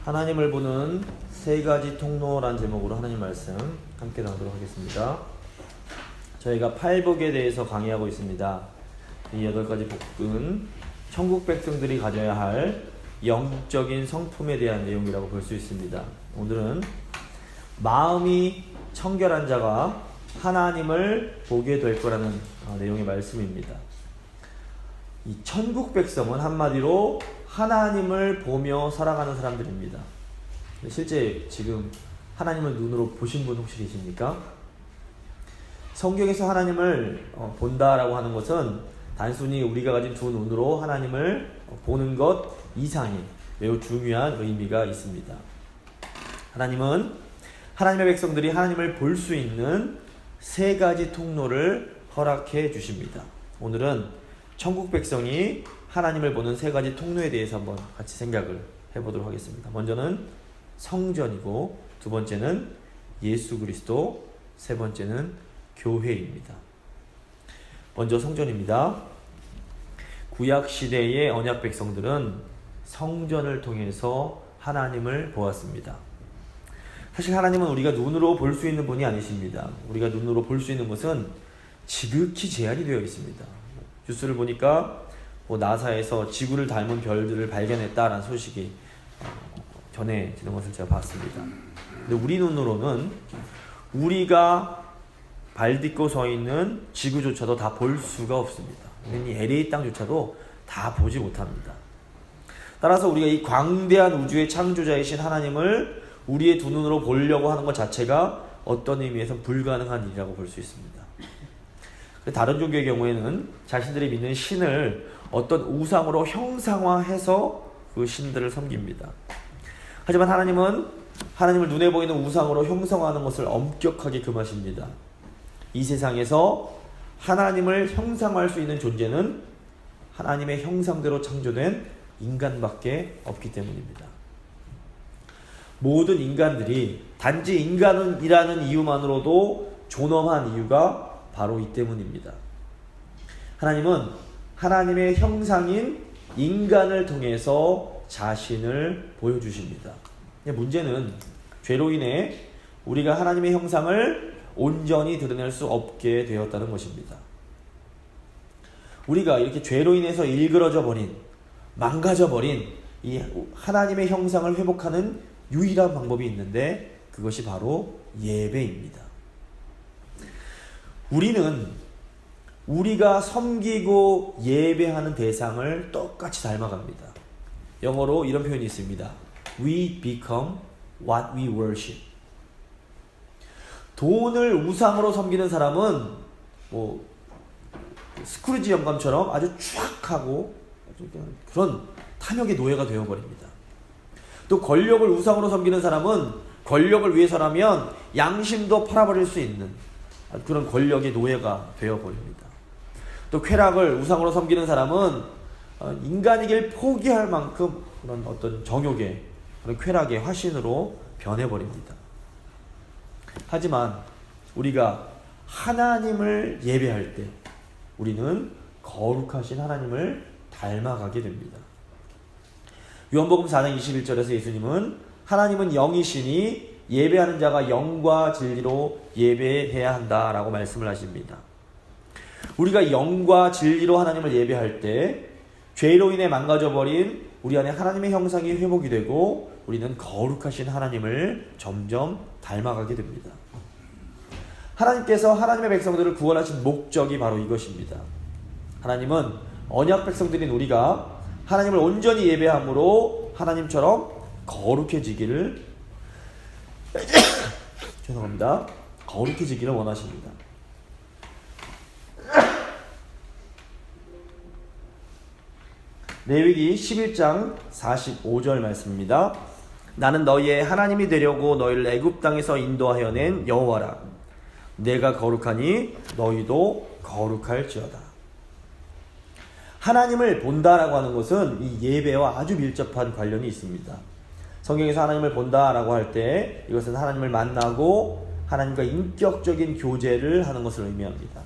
하나님을 보는 세 가지 통로란 제목으로 하나님 말씀 함께 나누도록 하겠습니다. 저희가 팔복에 대해서 강의하고 있습니다. 이 8가지 복은 천국 백성들이 가져야 할 영적인 성품에 대한 내용이라고 볼 수 있습니다. 오늘은 마음이 청결한 자가 하나님을 보게 될 거라는 내용의 말씀입니다. 이 천국 백성은 한마디로 하나님을 보며 살아가는 사람들입니다. 실제 지금 하나님을 눈으로 보신 분 혹시 계십니까? 성경에서 하나님을 본다라고 하는 것은 단순히 우리가 가진 두 눈으로 하나님을 보는 것 이상의 매우 중요한 의미가 있습니다. 하나님은 하나님의 백성들이 하나님을 볼 수 있는 세 가지 통로를 허락해 주십니다. 오늘은 천국 백성이 하나님을 보는 세 가지 통로에 대해서 한번 같이 생각을 해보도록 하겠습니다. 먼저는 성전이고, 두 번째는 예수 그리스도, 세 번째는 교회입니다. 먼저 성전입니다. 구약 시대의 언약 백성들은 성전을 통해서 하나님을 보았습니다. 사실 하나님은 우리가 눈으로 볼 수 있는 분이 아니십니다. 우리가 눈으로 볼 수 있는 것은 지극히 제한이 되어 있습니다. 뉴스를 보니까 나사에서 지구를 닮은 별들을 발견했다라는 소식이 전해지는 것을 제가 봤습니다. 근데 우리 눈으로는 우리가 발 딛고 서 있는 지구조차도 다 볼 수가 없습니다. 이 LA 땅조차도 다 보지 못합니다. 따라서 우리가 이 광대한 우주의 창조자이신 하나님을 우리의 두 눈으로 보려고 하는 것 자체가 어떤 의미에서 불가능한 일이라고 볼 수 있습니다. 다른 종교의 경우에는 자신들이 믿는 신을 어떤 우상으로 형상화해서 그 신들을 섬깁니다. 하지만 하나님은 하나님을 눈에 보이는 우상으로 형성하는 것을 엄격하게 금하십니다. 이 세상에서 하나님을 형상화할 수 있는 존재는 하나님의 형상대로 창조된 인간밖에 없기 때문입니다. 모든 인간들이 단지 인간이라는 이유만으로도 존엄한 이유가 바로 이 때문입니다. 하나님은 하나님의 형상인 인간을 통해서 자신을 보여주십니다. 문제는 죄로 인해 우리가 하나님의 형상을 온전히 드러낼 수 없게 되었다는 것입니다. 우리가 이렇게 죄로 인해서 일그러져 버린, 망가져 버린 이 하나님의 형상을 회복하는 유일한 방법이 있는데 그것이 바로 예배입니다. 우리는 우리가 섬기고 예배하는 대상을 똑같이 닮아갑니다. 영어로 이런 표현이 있습니다. We become what we worship. 돈을 우상으로 섬기는 사람은 스크루지 영감처럼 아주 쫙하고 그런 탐욕의 노예가 되어버립니다. 또 권력을 우상으로 섬기는 사람은 권력을 위해서라면 양심도 팔아버릴 수 있는 그런 권력의 노예가 되어버립니다. 또 쾌락을 우상으로 섬기는 사람은 인간이길 포기할 만큼 그런 어떤 정욕의 그런 쾌락의 화신으로 변해버립니다. 하지만 우리가 하나님을 예배할 때 우리는 거룩하신 하나님을 닮아가게 됩니다. 요한복음 4장 21절에서 예수님은 하나님은 영이시니 예배하는 자가 영과 진리로 예배해야 한다라고 말씀을 하십니다. 우리가 영과 진리로 하나님을 예배할 때 죄로 인해 망가져버린 우리 안에 하나님의 형상이 회복이 되고 우리는 거룩하신 하나님을 점점 닮아가게 됩니다. 하나님께서 하나님의 백성들을 구원하신 목적이 바로 이것입니다. 하나님은 언약 백성들인 우리가 하나님을 온전히 예배함으로 하나님처럼 거룩해지기를 거룩해지기를 원하십니다. 레위기 11장 45절 말씀입니다. 나는 너희의 하나님이 되려고 너희를 애굽 땅에서 인도하여 낸 여호와라. 내가 거룩하니 너희도 거룩할지어다. 하나님을 본다라고 하는 것은 이 예배와 아주 밀접한 관련이 있습니다. 성경에서 하나님을 본다라고 할 때 이것은 하나님을 만나고 하나님과 인격적인 교제를 하는 것을 의미합니다.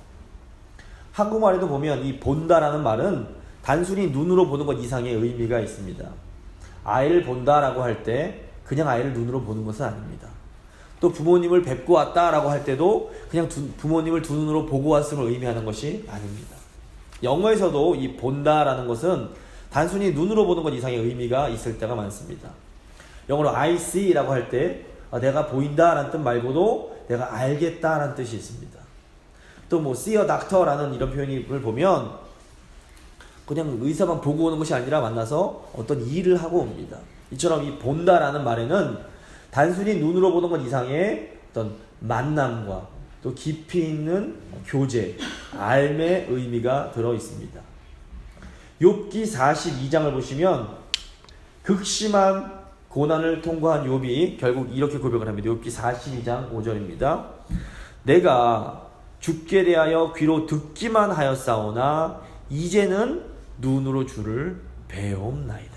한국말에도 보면 이 본다라는 말은 단순히 눈으로 보는 것 이상의 의미가 있습니다. 아이를 본다라고 할 때 그냥 아이를 눈으로 보는 것은 아닙니다. 또 부모님을 뵙고 왔다라고 할 때도 그냥 부모님을 두 눈으로 보고 왔음을 의미하는 것이 아닙니다. 영어에서도 이 본다라는 것은 단순히 눈으로 보는 것 이상의 의미가 있을 때가 많습니다. 영어로 I see라고 할 때 내가 보인다라는 뜻 말고도 내가 알겠다라는 뜻이 있습니다. 또 뭐 see a doctor라는 이런 표현을 보면 그냥 의사만 보고 오는 것이 아니라 만나서 어떤 일을 하고 옵니다. 이처럼 이 본다라는 말에는 단순히 눈으로 보는 것 이상의 어떤 만남과 또 깊이 있는 교제, 알의 의미가 들어 있습니다. 욥기 42장을 보시면 극심한 고난을 통과한 욥이 결국 이렇게 고백을 합니다. 욥기 42장 5절입니다. 내가 주께 대하여 귀로 듣기만 하였사오나 이제는 눈으로 주를 배옵나이다.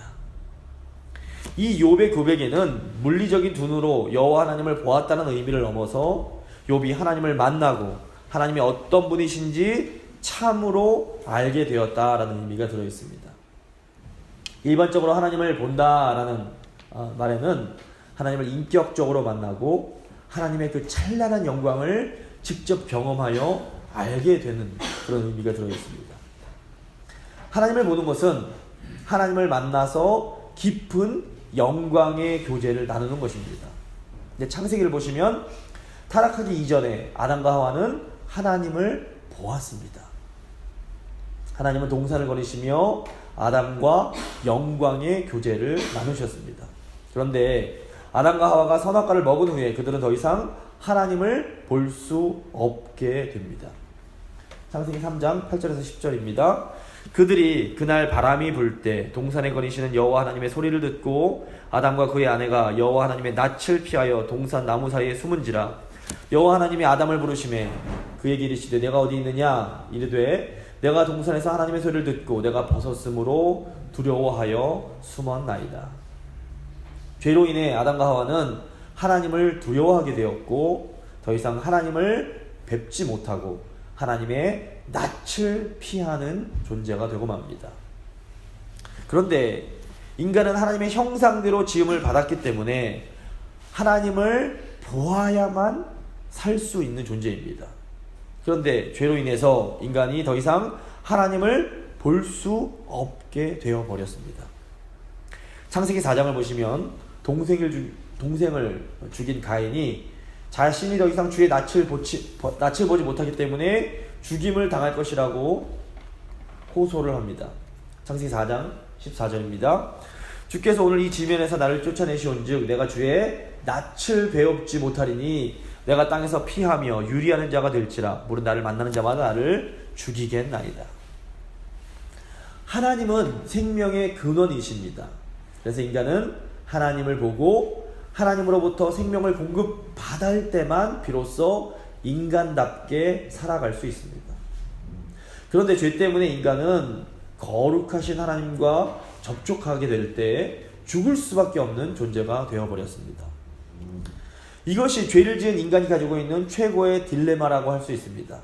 이 욥의 고백에는 물리적인 눈으로 여호와 하나님을 보았다는 의미를 넘어서 욥이 하나님을 만나고 하나님이 어떤 분이신지 참으로 알게 되었다라는 의미가 들어있습니다. 일반적으로 하나님을 본다라는 말에는 하나님을 인격적으로 만나고 하나님의 그 찬란한 영광을 직접 경험하여 알게 되는 그런 의미가 들어있습니다. 하나님을 보는 것은 하나님을 만나서 깊은 영광의 교제를 나누는 것입니다. 근데 창세기를 보시면 타락하기 이전에 아담과 하와는 하나님을 보았습니다. 하나님은 동산을 거니시며 아담과 영광의 교제를 나누셨습니다. 그런데 아담과 하와가 선악과를 먹은 후에 그들은 더 이상 하나님을 볼 수 없게 됩니다. 창세기 3장 8절에서 10절입니다. 그들이 그날 바람이 불 때 동산에 거니시는 여호와 하나님의 소리를 듣고 아담과 그의 아내가 여호와 하나님의 낯을 피하여 동산 나무 사이에 숨은지라. 여호와 하나님이 아담을 부르시매 그에게 이르시되 내가 어디 있느냐. 이르되 내가 동산에서 하나님의 소리를 듣고 내가 벗었으므로 두려워하여 숨었나이다. 죄로 인해 아담과 하와는 하나님을 두려워하게 되었고 더 이상 하나님을 뵙지 못하고 하나님의 낯을 피하는 존재가 되고 맙니다. 그런데 인간은 하나님의 형상대로 지음을 받았기 때문에 하나님을 보아야만 살 수 있는 존재입니다. 그런데 죄로 인해서 인간이 더 이상 하나님을 볼 수 없게 되어버렸습니다. 창세기 4장을 보시면 동생을 죽인 가인이 자신이 더 이상 주의 낯을 보지 못하기 때문에 죽임을 당할 것이라고 호소를 합니다. 창세기 4장 14절입니다. 주께서 오늘 이 지면에서 나를 쫓아내시온즉 내가 주의 낯을 배웁지 못하리니 내가 땅에서 피하며 유리하는 자가 될지라. 물은 나를 만나는 자마다 나를 죽이겠나이다. 하나님은 생명의 근원이십니다. 그래서 인간은 하나님을 보고 하나님으로부터 생명을 공급받을 때만 비로소 인간답게 살아갈 수 있습니다. 그런데 죄 때문에 인간은 거룩하신 하나님과 접촉하게 될 때 죽을 수밖에 없는 존재가 되어버렸습니다. 이것이 죄를 지은 인간이 가지고 있는 최고의 딜레마라고 할 수 있습니다.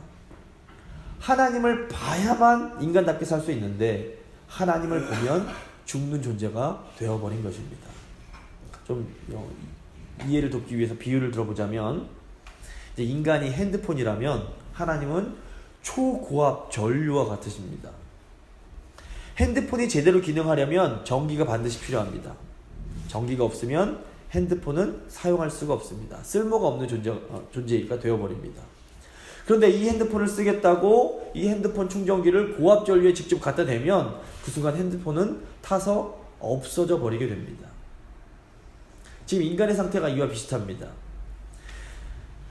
하나님을 봐야만 인간답게 살 수 있는데 하나님을 보면 죽는 존재가 되어버린 것입니다. 좀 이해를 돕기 위해서 비유를 들어보자면 이제 인간이 핸드폰이라면 하나님은 초고압 전류와 같으십니다. 핸드폰이 제대로 기능하려면 전기가 반드시 필요합니다. 전기가 없으면 핸드폰은 사용할 수가 없습니다. 쓸모가 없는 존재가 되어버립니다. 그런데 이 핸드폰을 쓰겠다고 이 핸드폰 충전기를 고압 전류에 직접 갖다 대면 그 순간 핸드폰은 타서 없어져 버리게 됩니다. 지금 인간의 상태가 이와 비슷합니다.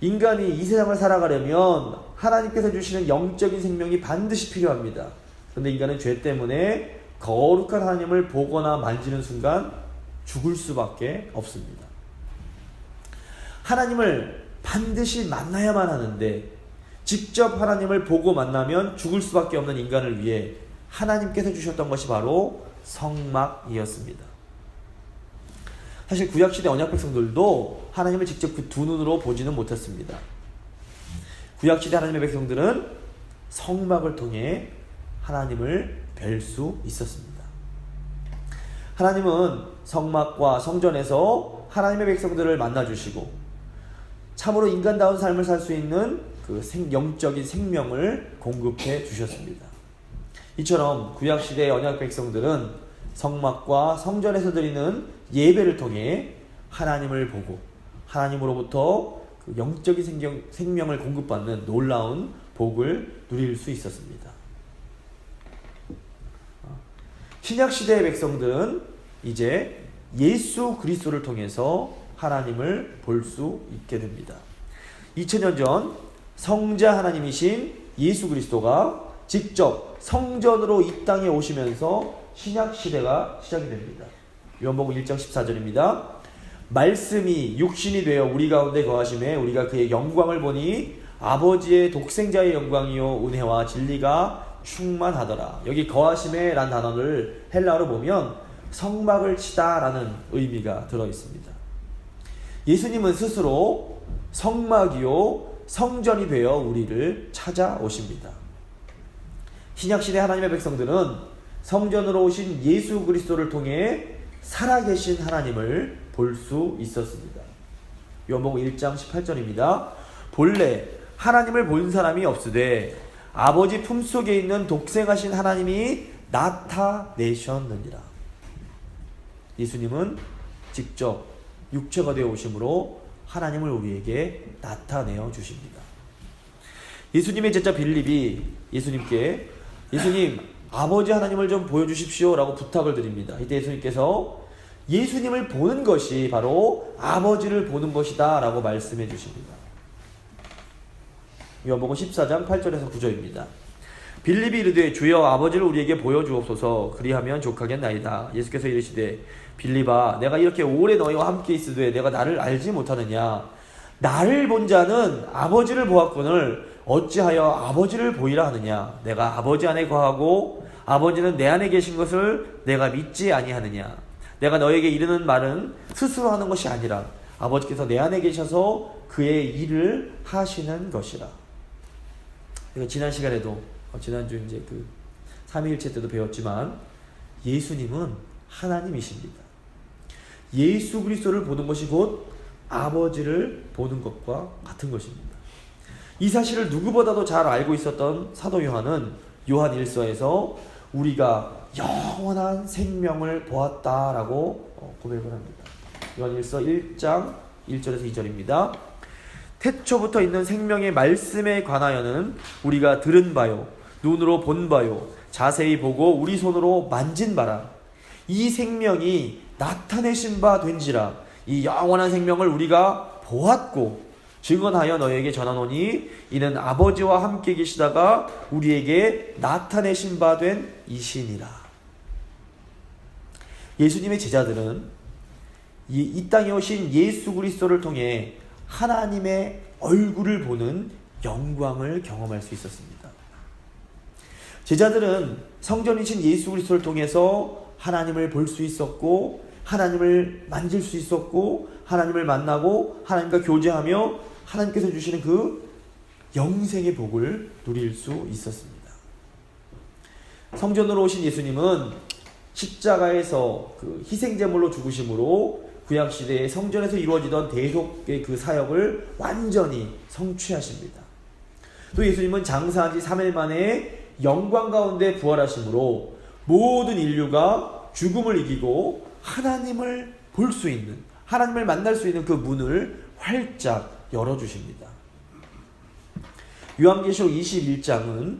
인간이 이 세상을 살아가려면 하나님께서 주시는 영적인 생명이 반드시 필요합니다. 그런데 인간은 죄 때문에 거룩한 하나님을 보거나 만지는 순간 죽을 수밖에 없습니다. 하나님을 반드시 만나야만 하는데 직접 하나님을 보고 만나면 죽을 수밖에 없는 인간을 위해 하나님께서 주셨던 것이 바로 성막이었습니다. 사실 구약시대 언약 백성들도 하나님을 직접 그 두 눈으로 보지는 못했습니다. 구약시대 하나님의 백성들은 성막을 통해 하나님을 뵐 수 있었습니다. 하나님은 성막과 성전에서 하나님의 백성들을 만나주시고 참으로 인간다운 삶을 살 수 있는 그 영적인 생명을 공급해 주셨습니다. 이처럼 구약시대의 언약 백성들은 성막과 성전에서 드리는 예배를 통해 하나님을 보고 하나님으로부터 그 영적인 생명을 공급받는 놀라운 복을 누릴 수 있었습니다. 신약시대의 백성들은 이제 예수 그리스도를 통해서 하나님을 볼 수 있게 됩니다. 2000년 전 성자 하나님이신 예수 그리스도가 직접 성전으로 이 땅에 오시면서 신약시대가 시작이 됩니다. 요한복음 1장 14절입니다. 말씀이 육신이 되어 우리 가운데 거하심에 우리가 그의 영광을 보니 아버지의 독생자의 영광이요 은혜와 진리가 충만하더라. 여기 거하심에 란 단어를 헬라어로 보면 성막을 치다 라는 의미가 들어있습니다. 예수님은 스스로 성막이요 성전이 되어 우리를 찾아오십니다. 신약시대 하나님의 백성들은 성전으로 오신 예수 그리스도를 통해 살아계신 하나님을 볼 수 있었습니다. 요한복음 1장 18절입니다. 본래 하나님을 본 사람이 없으되 아버지 품속에 있는 독생하신 하나님이 나타내셨느니라. 예수님은 직접 육체가 되어 오심으로 하나님을 우리에게 나타내어 주십니다. 예수님의 제자 빌립이 예수님께 예수님 아버지 하나님을 좀 보여주십시오 라고 부탁을 드립니다. 이때 예수님께서 예수님을 보는 것이 바로 아버지를 보는 것이다 라고 말씀해 주십니다. 요한복음 14장 8절에서 9절입니다. 빌립이 이르되 주여 아버지를 우리에게 보여주옵소서 그리하면 족하겠나이다. 예수께서 이르시되 빌립아 내가 이렇게 오래 너희와 함께 있으되 내가 나를 알지 못하느냐. 나를 본 자는 아버지를 보았거늘 어찌하여 아버지를 보이라 하느냐. 내가 아버지 안에 거하고 아버지는 내 안에 계신 것을 내가 믿지 아니하느냐. 내가 너에게 이르는 말은 스스로 하는 것이 아니라 아버지께서 내 안에 계셔서 그의 일을 하시는 것이라. 지난 시간에도 지난주 이제 그 삼위일체 때도 배웠지만 예수님은 하나님이십니다. 예수 그리스도를 보는 것이 곧 아버지를 보는 것과 같은 것입니다. 이 사실을 누구보다도 잘 알고 있었던 사도 요한은 요한 1서에서 우리가 영원한 생명을 보았다라고 고백을 합니다. 요한 1서 1장 1절에서 2절입니다. 태초부터 있는 생명의 말씀에 관하여는 우리가 들은 바요 눈으로 본 바요 자세히 보고 우리 손으로 만진 바라. 이 생명이 나타내신 바 된지라. 이 영원한 생명을 우리가 보았고 증언하여 너에게 전하노니 이는 아버지와 함께 계시다가 우리에게 나타내신 바 된 이시니라. 예수님의 제자들은 이 땅에 오신 예수 그리스도를 통해 하나님의 얼굴을 보는 영광을 경험할 수 있었습니다. 제자들은 성전이신 예수 그리스도를 통해서 하나님을 볼 수 있었고 하나님을 만질 수 있었고 하나님을 만나고 하나님과 교제하며 하나님께서 주시는 그 영생의 복을 누릴 수 있었습니다. 성전으로 오신 예수님은 십자가에서 그 희생제물로 죽으심으로 구약시대의 성전에서 이루어지던 대속의 그 사역을 완전히 성취하십니다. 또 예수님은 장사한 지 3일 만에 영광 가운데 부활하심으로 모든 인류가 죽음을 이기고 하나님을 볼 수 있는, 하나님을 만날 수 있는 그 문을 활짝 열어주십니다. 요한계시록 21장은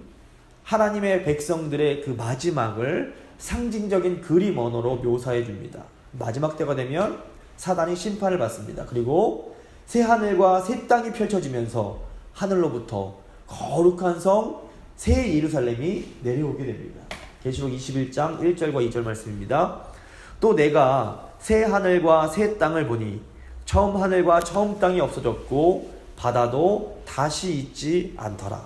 하나님의 백성들의 그 마지막을 상징적인 그림 언어로 묘사해 줍니다. 마지막 때가 되면 사단이 심판을 받습니다. 그리고 새 하늘과 새 땅이 펼쳐지면서 하늘로부터 거룩한 성 새 예루살렘이 내려오게 됩니다. 계시록 21장 1절과 2절 말씀입니다. 또 내가 새 하늘과 새 땅을 보니 처음 하늘과 처음 땅이 없어졌고 바다도 다시 있지 않더라.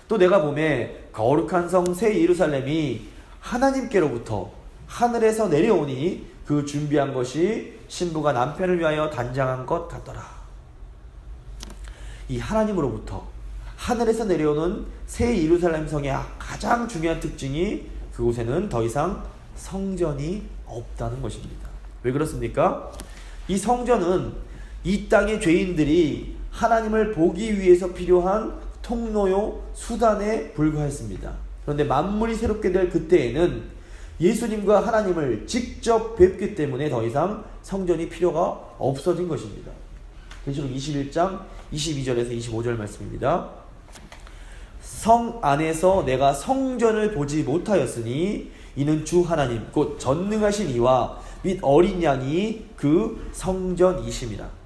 또 내가 보매 거룩한 성 새 예루살렘이 하나님께로부터 하늘에서 내려오니 그 준비한 것이 신부가 남편을 위하여 단장한 것 같더라. 이 하나님으로부터 하늘에서 내려오는 새 예루살렘 성의 가장 중요한 특징이 그곳에는 더 이상 성전이 없다는 것입니다. 왜 그렇습니까? 이 성전은 이 땅의 죄인들이 하나님을 보기 위해서 필요한 통로요 수단에 불과했습니다. 그런데 만물이 새롭게 될 그때에는 예수님과 하나님을 직접 뵙기 때문에 더 이상 성전이 필요가 없어진 것입니다. 계시록 21장 22절에서 25절 말씀입니다. 성 안에서 내가 성전을 보지 못하였으니 이는 주 하나님 곧 전능하신 이와 및 어린 양이 그 성전이심이라.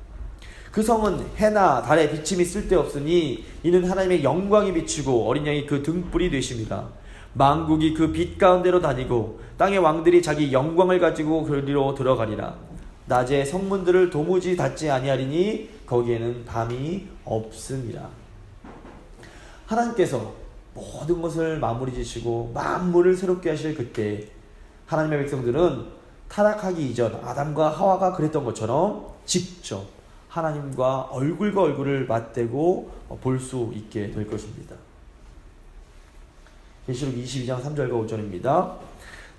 그 성은 해나 달의 비침이 쓸데없으니 이는 하나님의 영광이 비치고 어린 양이 그 등불이 되십니다. 만국이 그 빛 가운데로 다니고 땅의 왕들이 자기 영광을 가지고 그리로 들어가리라. 낮에 성문들을 도무지 닫지 아니하리니 거기에는 밤이 없음이라. 하나님께서 모든 것을 마무리 지시고 만물을 새롭게 하실 그때 하나님의 백성들은 타락하기 이전 아담과 하와가 그랬던 것처럼 직접 하나님과 얼굴과 얼굴을 맞대고 볼 수 있게 될 것입니다. 계시록 22장 3절과 5절입니다.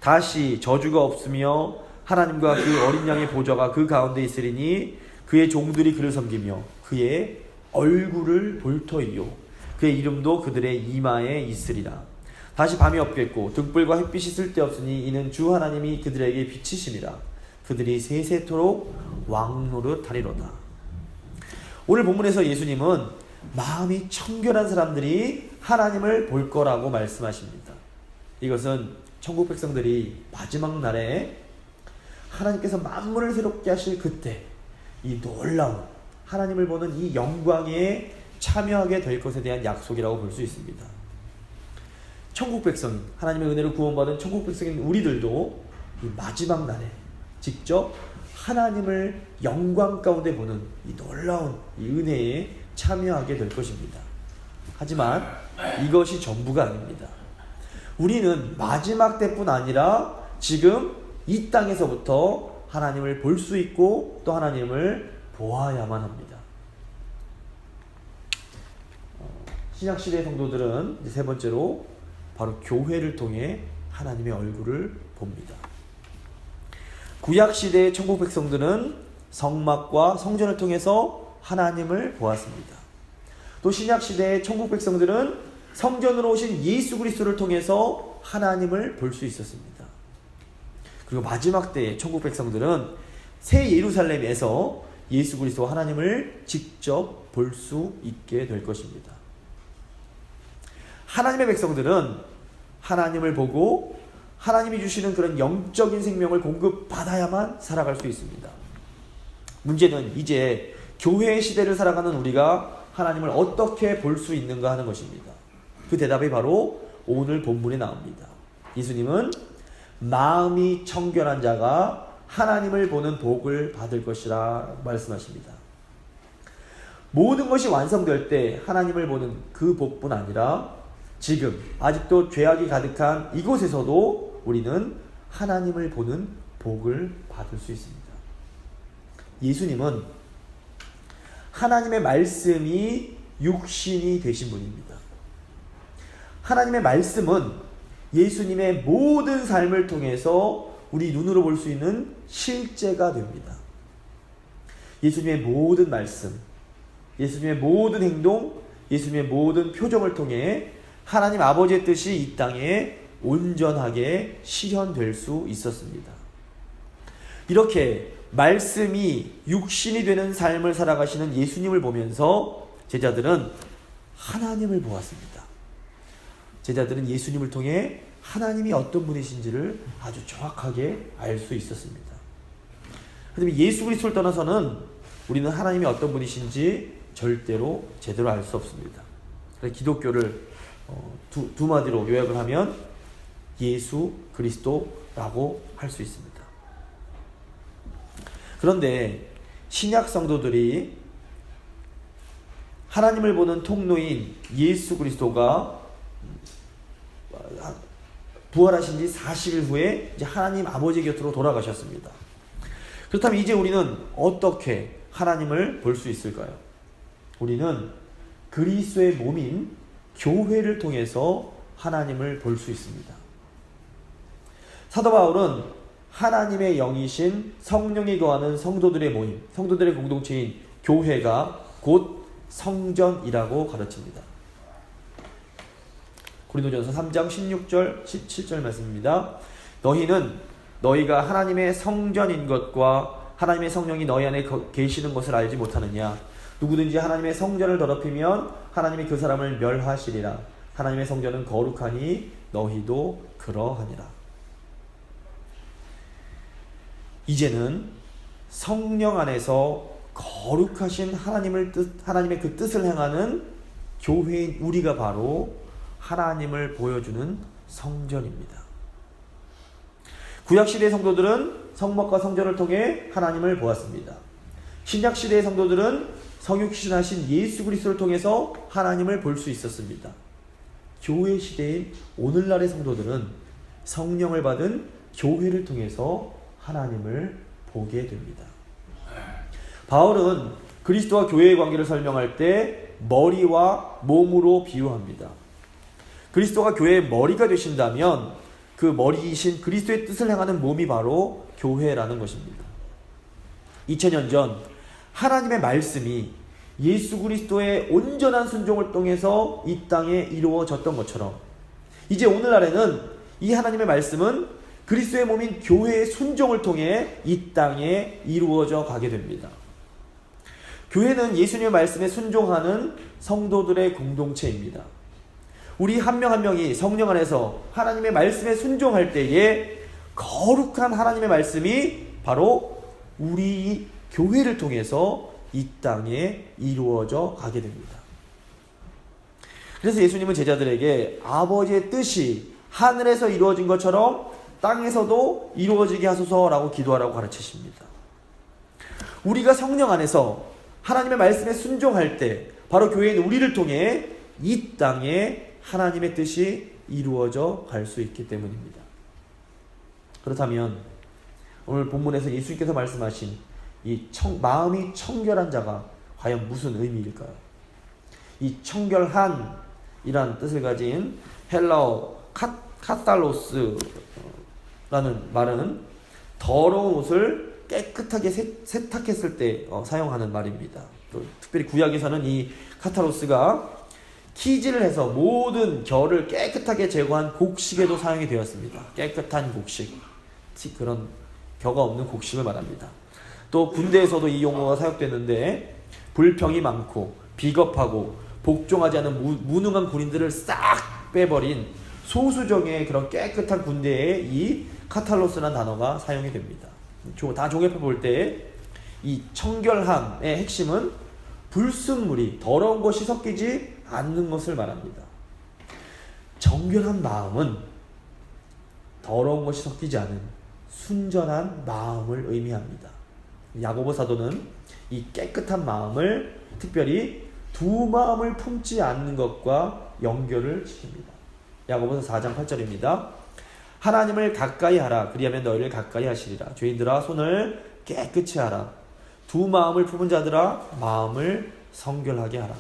다시 저주가 없으며 하나님과 그 어린 양의 보좌가 그 가운데 있으리니 그의 종들이 그를 섬기며 그의 얼굴을 볼 터이요 그의 이름도 그들의 이마에 있으리라. 다시 밤이 없겠고 등불과 햇빛이 쓸데없으니 이는 주 하나님이 그들에게 비치심이라. 그들이 세세토록 왕노릇하리로다. 오늘 본문에서 예수님은 마음이 청결한 사람들이 하나님을 볼 거라고 말씀하십니다. 이것은 천국 백성들이 마지막 날에 하나님께서 만물을 새롭게 하실 그때 이 놀라운 하나님을 보는 이 영광에 참여하게 될 것에 대한 약속이라고 볼 수 있습니다. 천국 백성인, 하나님의 은혜로 구원받은 천국 백성인 우리들도 이 마지막 날에 직접 하나님을 영광 가운데 보는 이 놀라운 이 은혜에 참여하게 될 것입니다. 하지만 이것이 전부가 아닙니다. 우리는 마지막 때뿐 아니라 지금 이 땅에서부터 하나님을 볼 수 있고 또 하나님을 보아야만 합니다. 신약시대 성도들은 세 번째로 바로 교회를 통해 하나님의 얼굴을 봅니다. 구약시대의 천국 백성들은 성막과 성전을 통해서 하나님을 보았습니다. 또 신약시대의 천국 백성들은 성전으로 오신 예수 그리스도를 통해서 하나님을 볼 수 있었습니다. 그리고 마지막 때의 천국 백성들은 새 예루살렘에서 예수 그리스도 하나님을 직접 볼 수 있게 될 것입니다. 하나님의 백성들은 하나님을 보고 하나님이 주시는 그런 영적인 생명을 공급받아야만 살아갈 수 있습니다. 문제는 이제 교회의 시대를 살아가는 우리가 하나님을 어떻게 볼 수 있는가 하는 것입니다. 그 대답이 바로 오늘 본문에 나옵니다. 예수님은 마음이 청결한 자가 하나님을 보는 복을 받을 것이라 말씀하십니다. 모든 것이 완성될 때 하나님을 보는 그 복뿐 아니라 지금 아직도 죄악이 가득한 이곳에서도 우리는 하나님을 보는 복을 받을 수 있습니다. 예수님은 하나님의 말씀이 육신이 되신 분입니다. 하나님의 말씀은 예수님의 모든 삶을 통해서 우리 눈으로 볼 수 있는 실제가 됩니다. 예수님의 모든 말씀, 예수님의 모든 행동, 예수님의 모든 표정을 통해 하나님 아버지의 뜻이 이 땅에 온전하게 실현될 수 있었습니다. 이렇게 말씀이 육신이 되는 삶을 살아가시는 예수님을 보면서 제자들은 하나님을 보았습니다. 제자들은 예수님을 통해 하나님이 어떤 분이신지를 아주 정확하게 알 수 있었습니다. 그런데 예수 그리스도를 떠나서는 우리는 하나님이 어떤 분이신지 절대로 제대로 알 수 없습니다. 기독교를 두 마디로 요약을 하면 예수 그리스도라고 할 수 있습니다. 그런데 신약 성도들이 하나님을 보는 통로인 예수 그리스도가 부활하신 지 40일 후에 이제 하나님 아버지 곁으로 돌아가셨습니다. 그렇다면 이제 우리는 어떻게 하나님을 볼 수 있을까요? 우리는 그리스도의 몸인 교회를 통해서 하나님을 볼 수 있습니다. 사도 바울은 하나님의 영이신 성령이 거하는 성도들의 모임, 성도들의 공동체인 교회가 곧 성전이라고 가르칩니다. 고린도전서 3장 16절 17절 말씀입니다. 너희는 너희가 하나님의 성전인 것과 하나님의 성령이 너희 안에 계시는 것을 알지 못하느냐. 누구든지 하나님의 성전을 더럽히면 하나님이 그 사람을 멸하시리라. 하나님의 성전은 거룩하니 너희도 그러하니라. 이제는 성령 안에서 거룩하신 하나님의 그 뜻을 행하는 교회인 우리가 바로 하나님을 보여주는 성전입니다. 구약시대의 성도들은 성막과 성전을 통해 하나님을 보았습니다. 신약시대의 성도들은 성육신하신 예수 그리스도를 통해서 하나님을 볼 수 있었습니다. 교회 시대인 오늘날의 성도들은 성령을 받은 교회를 통해서 하나님을 보게 됩니다. 바울은 그리스도와 교회의 관계를 설명할 때 머리와 몸으로 비유합니다. 그리스도가 교회의 머리가 되신다면 그 머리이신 그리스도의 뜻을 행하는 몸이 바로 교회라는 것입니다. 2000년 전 하나님의 말씀이 예수 그리스도의 온전한 순종을 통해서 이 땅에 이루어졌던 것처럼 이제 오늘날에는 이 하나님의 말씀은 그리스도의 몸인 교회의 순종을 통해 이 땅에 이루어져 가게 됩니다. 교회는 예수님의 말씀에 순종하는 성도들의 공동체입니다. 우리 한 명 한 명이 성령 안에서 하나님의 말씀에 순종할 때에 거룩한 하나님의 말씀이 바로 우리 교회를 통해서 이 땅에 이루어져 가게 됩니다. 그래서 예수님은 제자들에게 아버지의 뜻이 하늘에서 이루어진 것처럼 땅에서도 이루어지게 하소서라고 기도하라고 가르치십니다. 우리가 성령 안에서 하나님의 말씀에 순종할 때 바로 교회인 우리를 통해 이 땅에 하나님의 뜻이 이루어져 갈 수 있기 때문입니다. 그렇다면 오늘 본문에서 예수님께서 말씀하신 이 마음이 청결한 자가 과연 무슨 의미일까요? 이 청결한이란 뜻을 가진 헬라어 카탈로스라는 말은 더러운 옷을 깨끗하게 세탁했을 때 사용하는 말입니다. 또 특별히 구약에서는 이 카탈로스가 키질을 해서 모든 결을 깨끗하게 제거한 곡식에도 사용이 되었습니다. 깨끗한 곡식, 그런 겨가 없는 곡식을 말합니다. 또 군대에서도 이 용어가 사용됐는데 불평이 많고 비겁하고 복종하지 않은 무능한 군인들을 싹 빼버린 소수정의 그런 깨끗한 군대에 이 카탈로스라는 단어가 사용이 됩니다. 다 종합해 볼 때 이 청결함의 핵심은 불순물이 더러운 것이 섞이지 않는 것을 말합니다. 정결한 마음은 더러운 것이 섞이지 않은 순전한 마음을 의미합니다. 야고보 사도는 이 깨끗한 마음을 특별히 두 마음을 품지 않는 것과 연결을 시킵니다. 야고보서 4장 8절입니다. 하나님을 가까이 하라. 그리하면 너희를 가까이 하시리라. 죄인들아 손을 깨끗이 하라. 두 마음을 품은 자들아 마음을 성결하게 하라.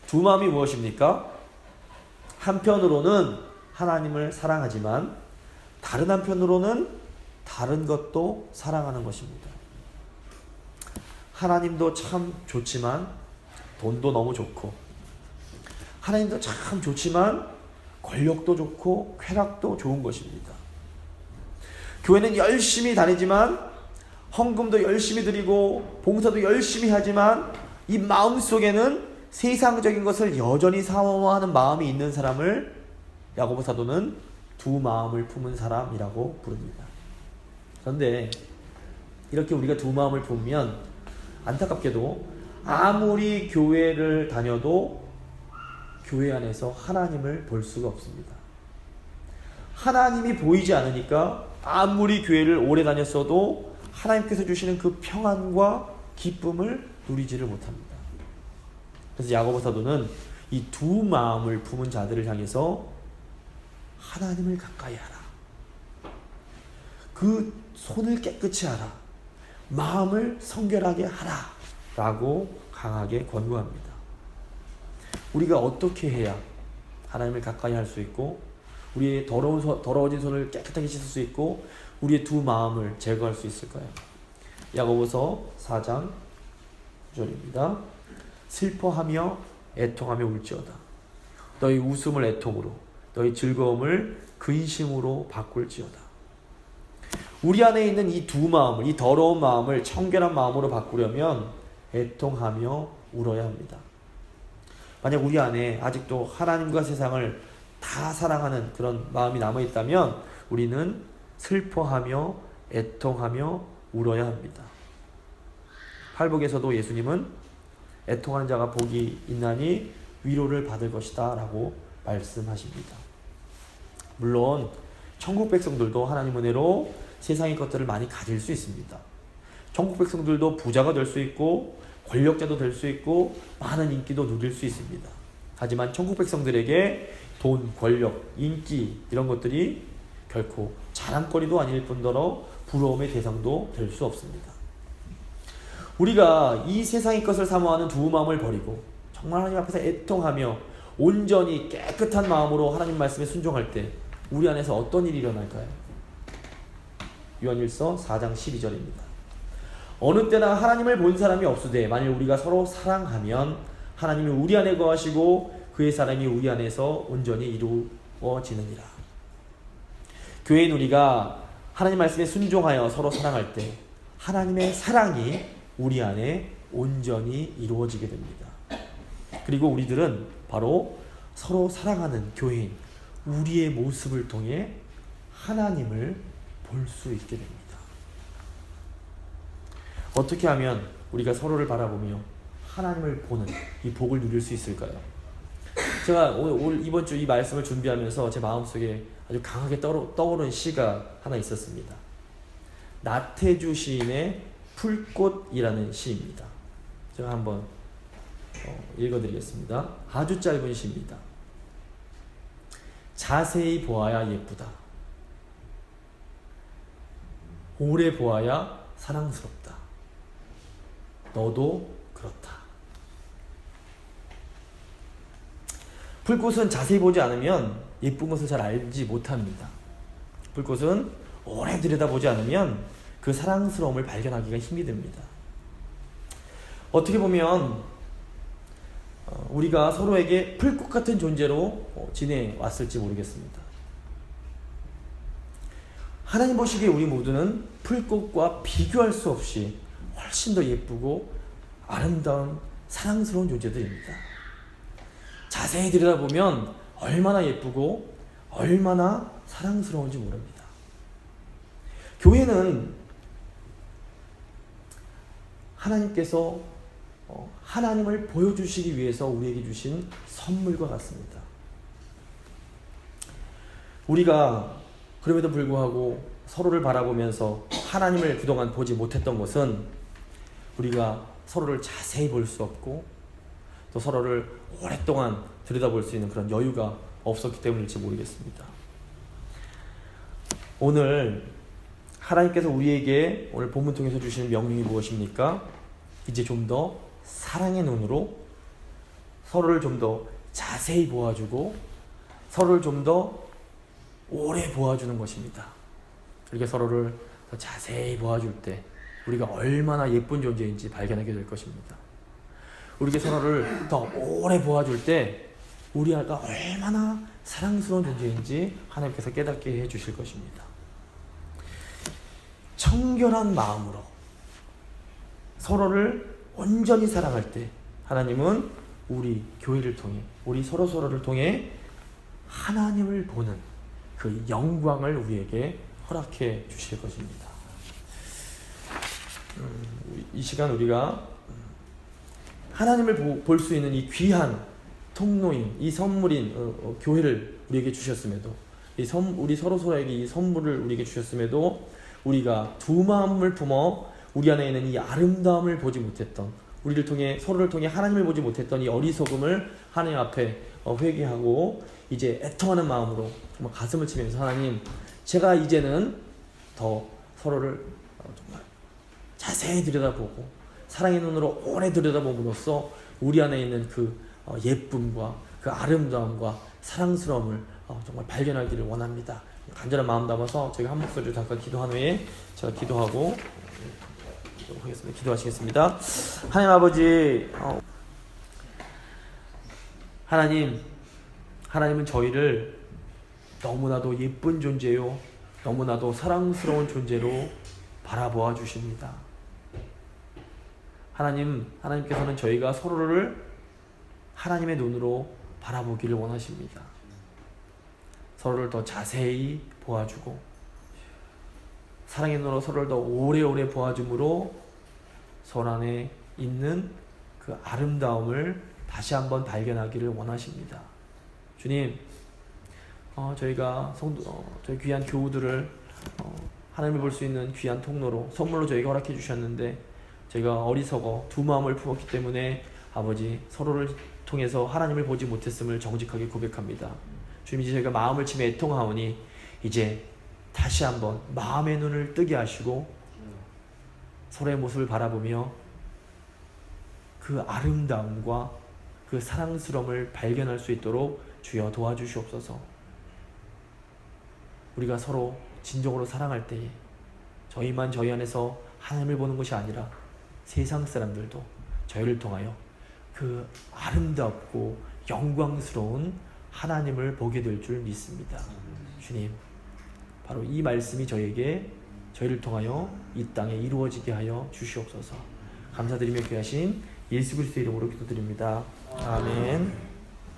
두 마음이 무엇입니까? 한편으로는 하나님을 사랑하지만 다른 한편으로는 다른 것도 사랑하는 것입니다. 하나님도 참 좋지만 돈도 너무 좋고, 하나님도 참 좋지만 권력도 좋고 쾌락도 좋은 것입니다. 교회는 열심히 다니지만 헌금도 열심히 드리고 봉사도 열심히 하지만 이 마음속에는 세상적인 것을 여전히 사모하는 마음이 있는 사람을 야고보 사도는 두 마음을 품은 사람이라고 부릅니다. 그런데 이렇게 우리가 두 마음을 품으면 안타깝게도 아무리 교회를 다녀도 교회 안에서 하나님을 볼 수가 없습니다. 하나님이 보이지 않으니까 아무리 교회를 오래 다녔어도 하나님께서 주시는 그 평안과 기쁨을 누리지를 못합니다. 그래서 야고보 사도는 이 두 마음을 품은 자들을 향해서 하나님을 가까이 하라. 그 손을 깨끗이 하라. 마음을 성결하게 하라. 라고 강하게 권고합니다. 우리가 어떻게 해야 하나님을 가까이 할 수 있고 우리의 더러워진 손을 깨끗하게 씻을 수 있고 우리의 두 마음을 제거할 수 있을까요? 야고보서 4장 9절입니다. 슬퍼하며 애통하며 울지어다. 너희 웃음을 애통으로, 너희 즐거움을 근심으로 바꿀지어다. 우리 안에 있는 이 두 마음을, 이 더러운 마음을 청결한 마음으로 바꾸려면 애통하며 울어야 합니다. 만약 우리 안에 아직도 하나님과 세상을 다 사랑하는 그런 마음이 남아있다면 우리는 슬퍼하며 애통하며 울어야 합니다. 팔복에서도 예수님은 애통하는 자가 복이 있나니 위로를 받을 것이다 라고 말씀하십니다. 물론 천국 백성들도 하나님 은혜로 세상의 것들을 많이 가질 수 있습니다. 천국 백성들도 부자가 될 수 있고 권력자도 될 수 있고 많은 인기도 누릴 수 있습니다. 하지만 천국 백성들에게 돈, 권력, 인기 이런 것들이 결코 자랑거리도 아닐 뿐더러 부러움의 대상도 될 수 없습니다. 우리가 이 세상의 것을 사모하는 두 마음을 버리고 정말 하나님 앞에서 애통하며 온전히 깨끗한 마음으로 하나님 말씀에 순종할 때 우리 안에서 어떤 일이 일어날까요? 요한일서 4장 12절입니다. 어느 때나 하나님을 본 사람이 없으되 만일 우리가 서로 사랑하면 하나님이 우리 안에 거하시고 그의 사랑이 우리 안에서 온전히 이루어지느니라. 교회인 우리가 하나님 말씀에 순종하여 서로 사랑할 때 하나님의 사랑이 우리 안에 온전히 이루어지게 됩니다. 그리고 우리들은 바로 서로 사랑하는 교회인 우리의 모습을 통해 하나님을 볼 수 있게 됩니다. 어떻게 하면 우리가 서로를 바라보며 하나님을 보는 이 복을 누릴 수 있을까요? 제가 이번 주 이 말씀을 준비하면서 제 마음속에 아주 강하게 떠오른 시가 하나 있었습니다. 나태주 시인의 풀꽃이라는 시입니다. 제가 한번 읽어드리겠습니다. 아주 짧은 시입니다. 자세히 보아야 예쁘다. 오래 보아야 사랑스럽다. 너도 그렇다. 풀꽃은 자세히 보지 않으면 예쁜 것을 잘 알지 못합니다. 풀꽃은 오래 들여다보지 않으면 그 사랑스러움을 발견하기가 힘이 듭니다. 어떻게 보면 우리가 서로에게 풀꽃 같은 존재로 지내왔을지 모르겠습니다. 하나님 보시기에 우리 모두는 풀꽃과 비교할 수 없이 훨씬 더 예쁘고 아름다운 사랑스러운 존재들입니다. 자세히 들여다보면 얼마나 예쁘고 얼마나 사랑스러운지 모릅니다. 교회는 하나님께서 하나님을 보여주시기 위해서 우리에게 주신 선물과 같습니다. 우리가 그럼에도 불구하고 서로를 바라보면서 하나님을 그동안 보지 못했던 것은 우리가 서로를 자세히 볼 수 없고 또 서로를 오랫동안 들여다볼 수 있는 그런 여유가 없었기 때문일지 모르겠습니다. 오늘 하나님께서 우리에게 오늘 본문 통해서 주시는 명령이 무엇입니까? 이제 좀 더 사랑의 눈으로 서로를 좀 더 자세히 보아주고 서로를 좀 더 오래 보아주는 것입니다. 이렇게 서로를 더 자세히 보아줄 때 우리가 얼마나 예쁜 존재인지 발견하게 될 것입니다. 우리가 서로를 더 오래 보아줄 때 우리가 얼마나 사랑스러운 존재인지 하나님께서 깨닫게 해주실 것입니다. 청결한 마음으로 서로를 온전히 사랑할 때 하나님은 우리 교회를 통해 우리 서로를 통해 하나님을 보는 그 영광을 우리에게 허락해 주실 것입니다. 이 시간 우리가 하나님을 볼 수 있는 이 귀한 통로인 이 선물인 교회를 우리에게 주셨음에도 우리 서로에게 이 선물을 우리에게 주셨음에도 우리가 두 마음을 품어 우리 안에 있는 이 아름다움을 보지 못했던 서로를 통해 하나님을 보지 못했던 이 어리석음을 하나님 앞에 회개하고 이제 애통하는 마음으로 정말 가슴을 치면서 하나님, 제가 이제는 더 서로를 정말 자세히 들여다보고 사랑의 눈으로 오래 들여다봄으로써 우리 안에 있는 그 예쁨과 그 아름다움과 사랑스러움을 정말 발견하기를 원합니다. 간절한 마음 담아서 저희가 한 목소리로 잠깐 기도한 후에 제가 기도하고 하겠습니다. 기도하시겠습니다. 하나님 아버지, 하나님은 저희를 너무나도 예쁜 존재요, 너무나도 사랑스러운 존재로 바라보아 주십니다. 하나님께서는 저희가 서로를 하나님의 눈으로 바라보기를 원하십니다. 서로를 더 자세히 보아주고 사랑의 눈으로 서로를 더 오래오래 보아줌으로 서로 안에 있는 그 아름다움을 다시 한번 발견하기를 원하십니다. 주님, 저희가 저희 귀한 교우들을 하나님을 볼 수 있는 귀한 통로로 선물로 저희가 허락해 주셨는데 저희가 어리석어 두 마음을 품었기 때문에 아버지 서로를 통해서 하나님을 보지 못했음을 정직하게 고백합니다. 주님, 이제 저희가 마음을 치며 애통하오니 이제 다시 한번 마음의 눈을 뜨게 하시고 서로의 모습을 바라보며 그 아름다움과 그 사랑스러움을 발견할 수 있도록 주여 도와주시옵소서. 우리가 서로 진정으로 사랑할 때에 저희만 저희 안에서 하나님을 보는 것이 아니라 세상 사람들도 저희를 통하여 그 아름답고 영광스러운 하나님을 보게 될 줄 믿습니다. 주님, 바로 이 말씀이 저희를 통하여 이 땅에 이루어지게 하여 주시옵소서. 감사드리며 귀하신 예수 그리스도의 이름으로 기도드립니다. 아멘.